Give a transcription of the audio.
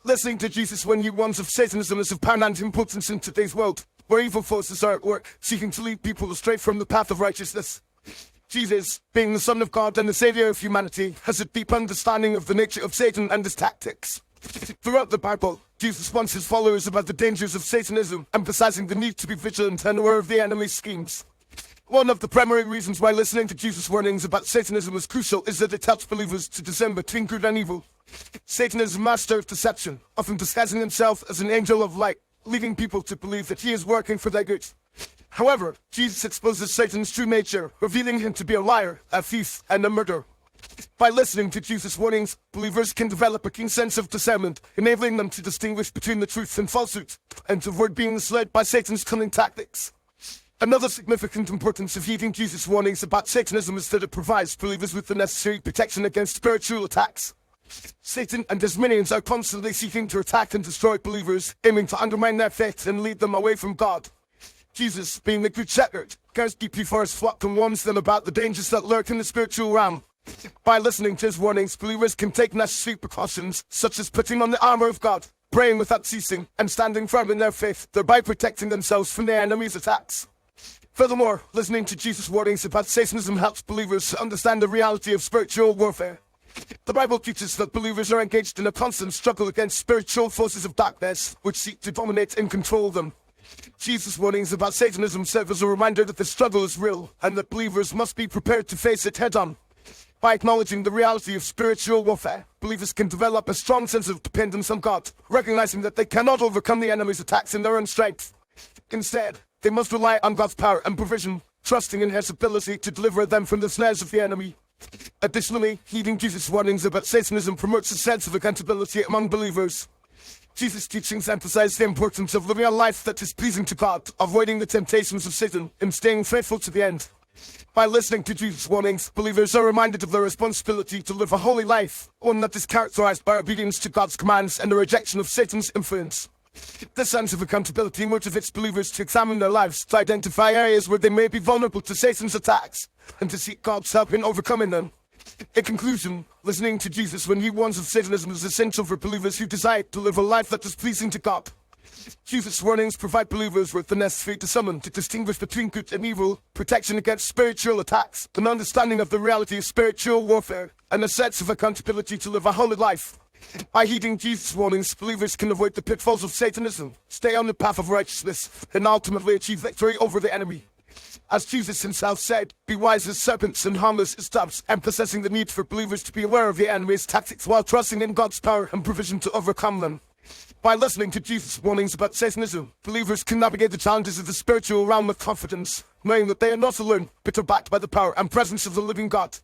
Listening to Jesus when he warns of Satanism is of paramount importance in today's world, where evil forces are at work, seeking to lead people astray from the path of righteousness. Jesus, being the Son of God and the Savior of humanity, has a deep understanding of the nature of Satan and his tactics. Throughout the Bible, Jesus warns his followers about the dangers of Satanism, emphasizing the need to be vigilant and aware of the enemy's schemes. One of the primary reasons why listening to Jesus' warnings about Satanism is crucial is that it helps believers to discern between good and evil. Satan is a master of deception, often disguising himself as an angel of light, leading people to believe that he is working for their good. However, Jesus exposes Satan's true nature, revealing him to be a liar, a thief, and a murderer. By listening to Jesus' warnings, believers can develop a keen sense of discernment, enabling them to distinguish between the truth and falsehood, and to avoid being misled by Satan's cunning tactics. Another significant importance of heeding Jesus' warnings about Satanism is that it provides believers with the necessary protection against spiritual attacks. Satan and his minions are constantly seeking to attack and destroy believers, aiming to undermine their faith and lead them away from God. Jesus, being the Good Shepherd, cares deeply for his flock and warns them about the dangers that lurk in the spiritual realm. By listening to his warnings, believers can take necessary precautions, such as putting on the armor of God, praying without ceasing, and standing firm in their faith, thereby protecting themselves from their enemy's attacks. Furthermore, listening to Jesus' warnings about Satanism helps believers to understand the reality of spiritual warfare. The Bible teaches that believers are engaged in a constant struggle against spiritual forces of darkness, which seek to dominate and control them. Jesus' warnings about Satanism serve as a reminder that the struggle is real, and that believers must be prepared to face it head-on. By acknowledging the reality of spiritual warfare, believers can develop a strong sense of dependence on God, recognizing that they cannot overcome the enemy's attacks in their own strength. Instead, they must rely on God's power and provision, trusting in his ability to deliver them from the snares of the enemy. Additionally, heeding Jesus' warnings about Satanism promotes a sense of accountability among believers. Jesus' teachings emphasize the importance of living a life that is pleasing to God, avoiding the temptations of Satan, and staying faithful to the end. By listening to Jesus' warnings, believers are reminded of their responsibility to live a holy life, one that is characterized by obedience to God's commands and the rejection of Satan's influence. This sense of accountability motivates believers to examine their lives, to identify areas where they may be vulnerable to Satan's attacks, and to seek God's help in overcoming them. In conclusion, listening to Jesus when he warns of Satanism is essential for believers who desire to live a life that is pleasing to God. Jesus' warnings provide believers with the necessary discernment to distinguish between good and evil, protection against spiritual attacks, an understanding of the reality of spiritual warfare, and a sense of accountability to live a holy life. By heeding Jesus' warnings, believers can avoid the pitfalls of Satanism, stay on the path of righteousness, and ultimately achieve victory over the enemy. As Jesus himself said, "Be wise as serpents and harmless as doves," emphasizing the need for believers to be aware of the enemy's tactics while trusting in God's power and provision to overcome them. By listening to Jesus' warnings about Satanism, believers can navigate the challenges of the spiritual realm with confidence, knowing that they are not alone, but are backed by the power and presence of the living God.